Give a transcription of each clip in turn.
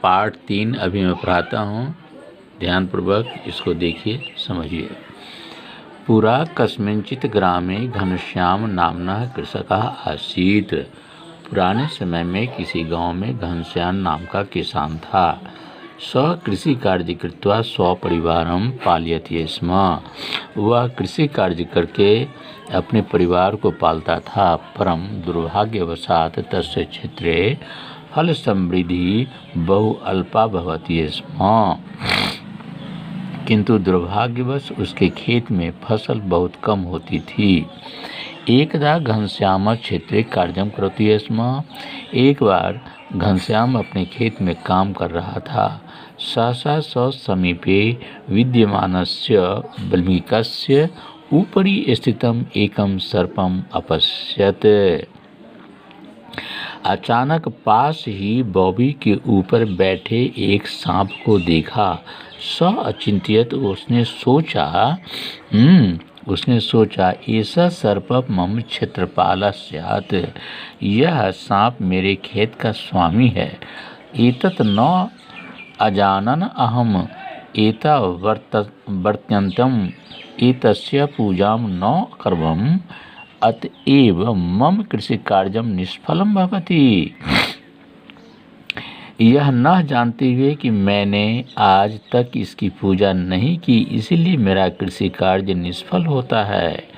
Part 3 अभी मैं पढ़ाता हूँ, ध्यानपूर्वक इसको देखिए, समझिए। पुरा कस्मिंचित् ग्रामे घनश्याम नामनः कृषकः आसीत्। पुराने समय में किसी गांव में घनश्याम नाम का किसान था। सः कृषि कार्य कृत्वा स्वपरिवारं पालयति स्म। वह कृषि कार्य करके अपने परिवार को पालता था। परम दुर्भाग्यवशात् तस्य क्षेत्रे फल समृद्धि बहु अल्पा भवति स्म। किंतु दुर्भाग्यवश उसके खेत में फसल बहुत कम होती थी। एकदा घनश्याम क्षेत्रे कार्यं करोति स्म। एक बार घनश्याम अपने खेत में काम कर रहा था। सहसा स समीपे विद्यमानस्य वल्मीकस्य उपरि स्थितम् एकं सर्पम् अपश्यत्। अचानक पास ही बॉबी के ऊपर बैठे एक सांप को देखा। स अचिंत्यत उसने सोचा ऐसा सर्प मम क्षेत्रपाल स्यात्। यह सांप मेरे खेत का स्वामी है। एतत् न अजानन् अहम् एतावत्पर्यन्तम् एतस्य पूजां न कर्वम्, अतएव मम कृषिकार्यं निष्फलं भवति। यह न जानते हुए कि मैंने आज तक इसकी पूजा नहीं की, इसलिए मेरा कृषि कार्य निष्फल होता है।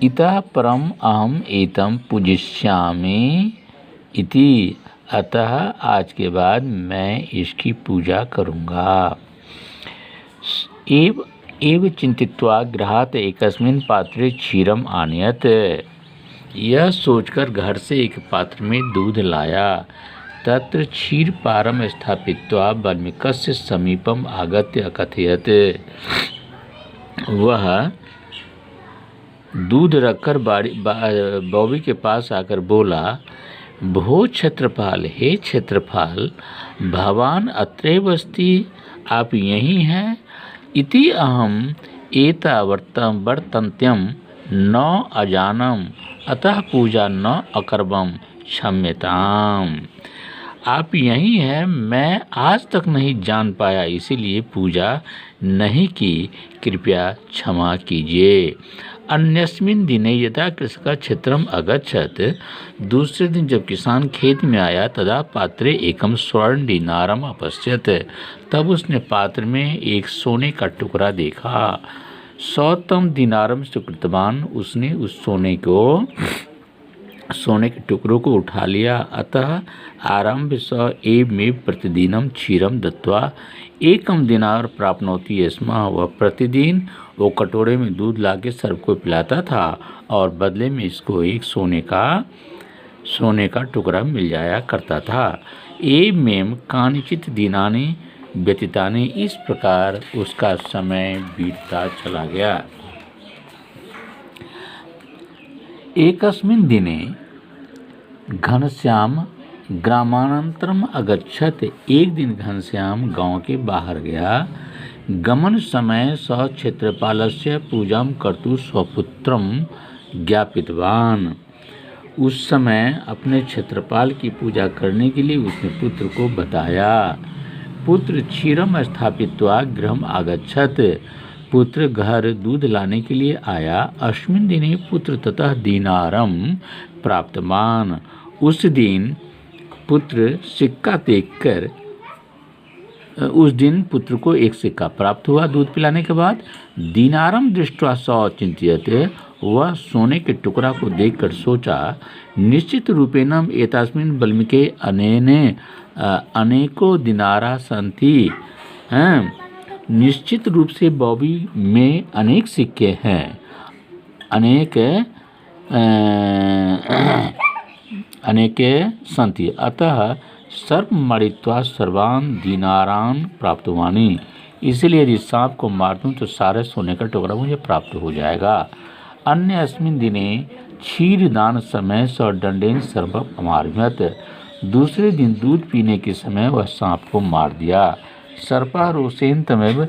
इतः परम अहम एतम पूजिष्यामि इति। अतः आज के बाद मैं इसकी पूजा करूँगा। एव चिंतित्वा गृहात् एकस्मिन् पात्रे क्षीरम् आनयत्। यह सोचकर घर से एक पात्र में दूध लाया। तत्र क्षीरपारं स्थापित्वा वल्मीकस्य समीपम् आगत्य अकथयत्। वह दूध रखकर बॉबी के पास आकर बोला, भो क्षेत्रपाल, हे क्षेत्रपाल, भवान अत्रैव अस्ति, आप यहीं हैं। इति अहम् एतावत्पर्यन्तं न अजानम्, अतः पूजा न अकर्वम्, क्षम्यताम्। आप यहीं हैं, मैं आज तक नहीं जान पाया, इसीलिए पूजा नहीं की, कृपया क्षमा कीजिए। अन्यस्मिन् दिने यदा कृषकः क्षेत्रम् अगच्छत्। दूसरे दिन जब किसान खेत में आया, तदा पात्रे एकं स्वर्ण दीनारम् अपश्यत्। तब उसने पात्र में एक सोने का टुकड़ा देखा। 100 दीनारं स्वीकृतवान्। उसने उस सोने के टुकड़ों को उठा लिया। अतः आरंभ स एवमेव प्रतिदिनं क्षीरं दत्त्वा एकं दीनार प्राप्नोति स्म। वह प्रतिदिन वो कटोरे में दूध लाके सर्प को पिलाता था और बदले में इसको एक सोने का टुकड़ा मिल जाया करता था। एवमेव कानिचित् दिनानि व्यतीतानि। इस प्रकार उसका समय बीतता चला गया। एकस्मिन् दिने घनश्याम ग्रामान्तरम् अगच्छत्। एक दिन घनश्याम गांव के बाहर गया। गमन समय सः क्षेत्रपालस्य पूजां कर्तुं स्वपुत्रं ज्ञापितवान्। उस समय अपने क्षेत्रपाल की पूजा करने के लिए उसने पुत्र को बताया। पुत्र क्षीरम स्थापित्वा गृहम् आगच्छत्। पुत्र घर दूध लाने के लिए आया। अस्मिन् दिने पुत्र ततः दीनारं प्राप्तवान्। उस दिन पुत्र को एक सिक्का प्राप्त हुआ। दूध पिलाने के बाद दीनारम दृष्ट्वा स चिंत्यत। वह सोने के टुकड़ा को देखकर सोचा, निश्चित रूपेण एतस्मिन् वल्मीके अनेको दिनारा सन्ति। निश्चित रूप से बॉबी में अनेक सिक्के हैं, अनेके सन्ति। अतः सर्प मारित्वा सर्वान् दीनारान् प्राप्तवानि। इसलिए यदि सांप को मार दूं तो सारे सोने का टुकड़ा मुझे प्राप्त हो जाएगा। अन्य अस्मिन् दिने क्षीरदान समय स दंडेन सर्पम् अमारभत। दूसरे दिन दूध पीने के समय वह सांप को मार दिया। सर्पः रोषेण तमेव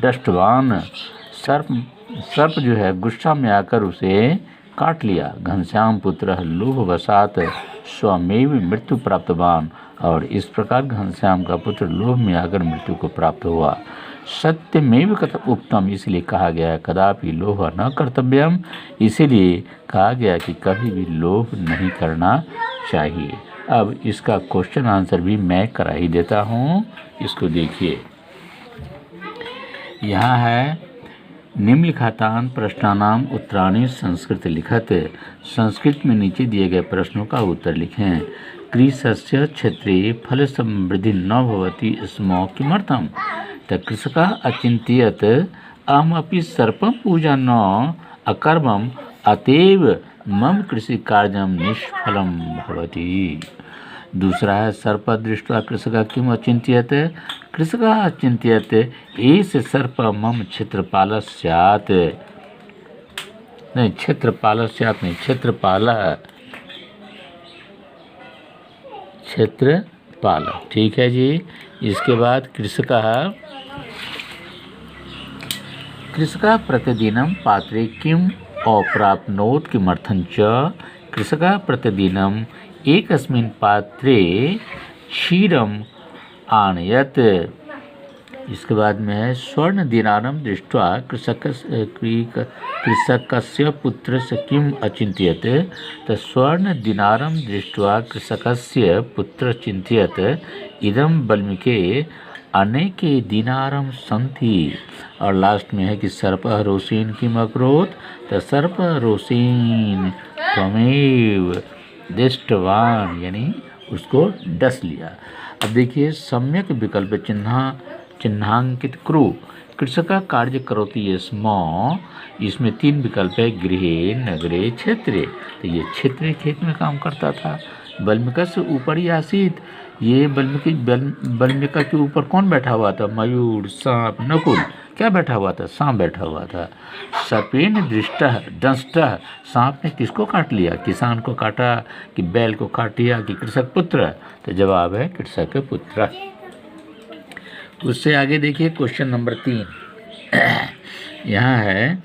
दष्टवान्। सर्प जो है गुस्सा में आकर उसे काट लिया। घनश्याम पुत्र लोभवशात स्वमेव मृत्यु प्राप्तवान, और इस प्रकार घनश्याम का पुत्र लोभ में आकर मृत्यु को प्राप्त हुआ। सत्यमेव उत्तम, इसलिए कहा गया कदापि लोभ न कर्तव्यम, इसीलिए कहा गया कि कभी भी लोभ नहीं करना चाहिए। अब इसका क्वेश्चन आंसर भी मैं करा ही देता हूँ, इसको देखिए। यहाँ है निम्नलिखितान प्रश्नानाम उत्तराणि संस्कृत लिखत। संस्कृत में नीचे दिए गए प्रश्नों का उत्तर लिखें। कृषस्य क्षेत्रे फल समृद्धि न भवति स्म किमर्थम? तो कृषका अचिंत्यत अहमपि सर्पं पूजा न अकर्मम अतएव मम कृषि कार्यम निष्फलम भवति। दूसरा है सर्प दृष्ट्वा कृषका किम अचिंत्यत? कृषका अचिंत्यत एष सर्प मम क्षेत्रपाल स्यात्, नहीं क्षेत्रपाल स्यात् नहीं, क्षेत्रपाल, ठीक है जी। इसके बाद कृषका प्रतिदिनं पात्रे किम अप्राप्नोत् किमर्थं च? कृषका प्रतिदिनं एकस्मिन् पात्रे क्षीरम् आनयत्। इसके बाद में है स्वर्ण दिनारं दृष्ट्वा कृषकस्य पुत्रस्य किम अचिंत्यत? तो स्वर्ण दिनारं दृष्ट्वा कृषकस्य पुत्र चिंत्यत इदं बल्मिके अनेके दिनारं सन्ति। और लास्ट में है कि सर्पः रोषेण किम अकरोत्? तो सर्पः रोषेण त्वमेव दृष्टवान, यानी उसको डस लिया। अब देखिए सम्यक विकल्प चिन्हांकित कुरु। कृषका कार्य करोति स्म, इसमें 3 विकल्प है, गृहे नगरे क्षेत्रे। तो ये क्षेत्रीय खेत में काम करता था। बल्मिका से ऊपर ही आसीत, ये बल्मिका के ऊपर कौन बैठा हुआ था? मयूर, सांप, नकुल क्या बैठा हुआ था? सांप बैठा हुआ था। सर्पेण दृष्टः दंष्टः, सांप ने किसको काट लिया? किसान को काटा कि बैल को काट लिया कि कृषक पुत्र? तो जवाब है कृषक पुत्र। उससे आगे देखिए क्वेश्चन नंबर 3 यहाँ है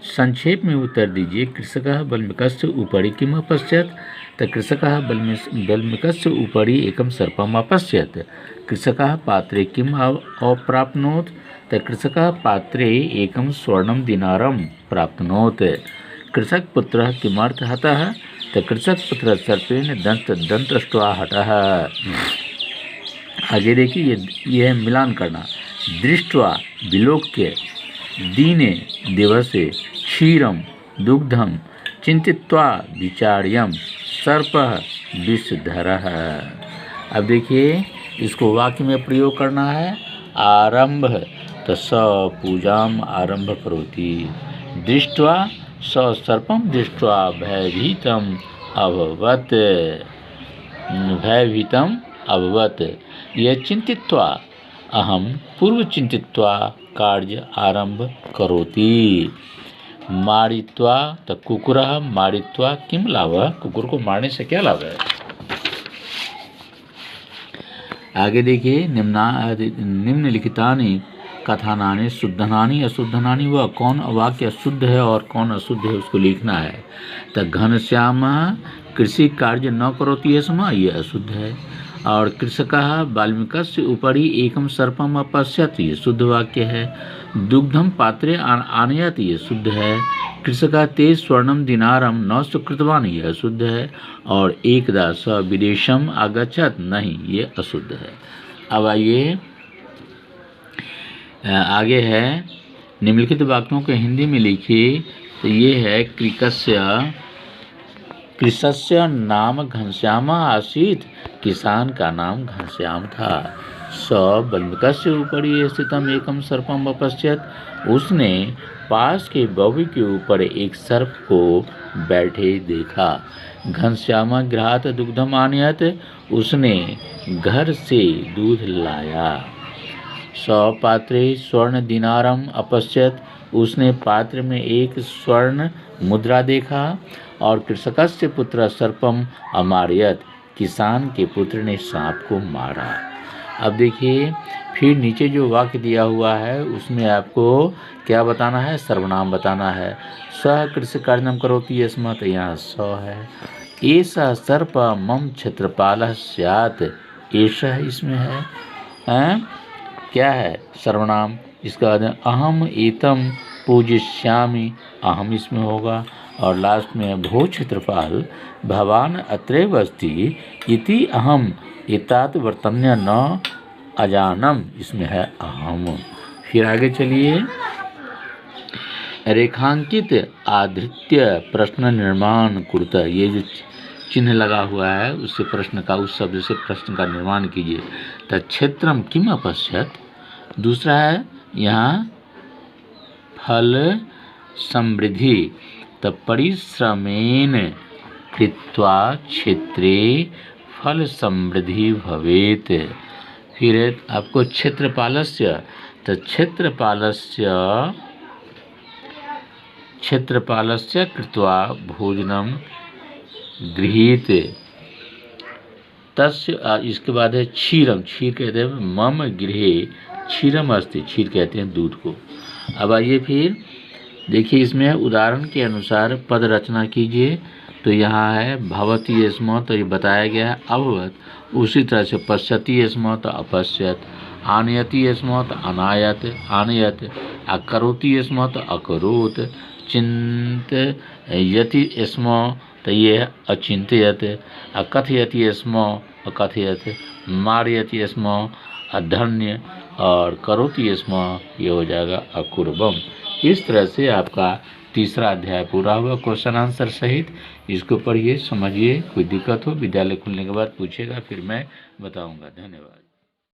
संक्षेप में उत्तर दीजिए। कृषकः बल्मिकस्य उपरि किम अपश्यत्? तो कृषकः बल्मिकस्य उपरि एकं सर्पम् अपश्यत्। कृषकः पात्रे किम अप्राप्नोत्? तो कृषकः पात्रे एकं स्वर्णं दिनारं प्राप्नोत्। कृषक पुत्रः किमर्थ हतः? तो कृषक पुत्र सर्पेण दंष्ट्वा हतः। आगे देखिए ये है मिलान करना। दृष्ट्वा विलोक्य दीने दिवसे क्षीरम दुग्धम चिंतित्वा विचार्यम सर्पः विषधरः। अब देखिए इसको वाक्य में प्रयोग करना है। आरंभ तो स पूजाम आरंभ करोति, दृष्ट्वा स सर्पम दृष्ट्वा भयभीतम अभवत्, ये चिंतित्वा अहम पूर्व चिंतित्वा कार्य आरंभ करोति। मारित्वा तो कुकुरः मारित्वा किम लाभः? कुकुर को मारने से क्या लाभ है? आगे देखिए निम्नलिखितानि कथनानि शुद्धनानि अशुद्धनानि, वह कौन वाक्य शुद्ध है और कौन अशुद्ध है उसको लिखना है। तो घनश्याम कृषि कार्य न करोति स्म, ये अशुद्ध है। और कृषकः वाल्मीकस्य उपरि एकम सर्पम अपश्यत्, ये शुद्ध वाक्य है। दुग्धम पात्रे आनयत्, ये शुद्ध है। कृषकः ते स्वर्णम दिनारम न सुकृतवान, ये अशुद्ध है। और एकदा स विदेशम आगच्छत्, नहीं ये अशुद्ध है। अब आइए आगे है निम्नलिखित वाक्यों को हिंदी में लिखिए। तो ये है कृषस्य नाम घनश्याम आसीत्, किसान का नाम घनश्याम था। स बल्मिकस्य उपरि स्थितम एकम सर्पम अपश्यत्, उसने पास के बौवी के ऊपर एक सर्प को बैठे देखा। घनश्याम गृहात् दुग्धम आनयत्, उसने घर से दूध लाया। पात्रे स्वर्ण दिनारम अपश्यत्, उसने पात्र में एक स्वर्ण मुद्रा देखा। और कृषकस्य पुत्र सर्पम अमारयत्, किसान के पुत्र ने सांप को मारा। अब देखिए फिर नीचे जो वाक्य दिया हुआ है उसमें आपको क्या बताना है, सर्वनाम बताना है। स कृषि कार्यम करोति यस्म, तो यहाँ स है। एषः सर्प मम क्षेत्रपालः स्यात्, एषः इसमें है। क्या है, सर्वनाम। इसका बाद अहम एतम पूजिष्यामि, अहम इसमें होगा। और लास्ट में भो क्षेत्रपाल भवान अत्रैव अस्ति इति अहम एतात वर्तन्य न अजानम, इसमें है अहम। फिर आगे चलिए, रेखांकित आधृत्य प्रश्न निर्माण कुरुत, ये जो चिन्ह लगा हुआ है उससे प्रश्न का, उस शब्द से प्रश्न का निर्माण कीजिए। तो क्षेत्रम किम अपश्यत, दूसरा है यहाँ फल समृद्धि, तो परिश्रमेण कृत्वा क्षेत्रे फल समृद्धि भवेत। फिर आपको क्षेत्रपालस्य, तो क्षेत्रपालस्य कृत्वा भोजनम गृहीत, तस्य, इसके बाद है क्षीरम, क्षीर कहते हैं मम गृहे क्षीरम अस्ति, क्षीर कहते हैं दूध को। अब आइए फिर देखिए इसमें उदाहरण के अनुसार पद रचना कीजिए। तो यहाँ है भवति स्म, तो ये बताया गया है अभवत। उसी तरह से पश्यति स्म तो अपश्यत, आनयति स्म तो अनायत आनयत, अकरोति स्म तो अकरोत, चिंतयति स्म तो ये है अचिंतयत, अकथयति स्म अकथयत, मारयति स्म अधन्य, और करोति स्म ये हो जाएगा अकुर्बम। इस तरह से आपका तीसरा अध्याय पूरा हुआ क्वेश्चन आंसर सहित। इसको पढ़िए, समझिए, कोई दिक्कत हो विद्यालय खुलने के बाद पूछेगा, फिर मैं बताऊंगा। धन्यवाद।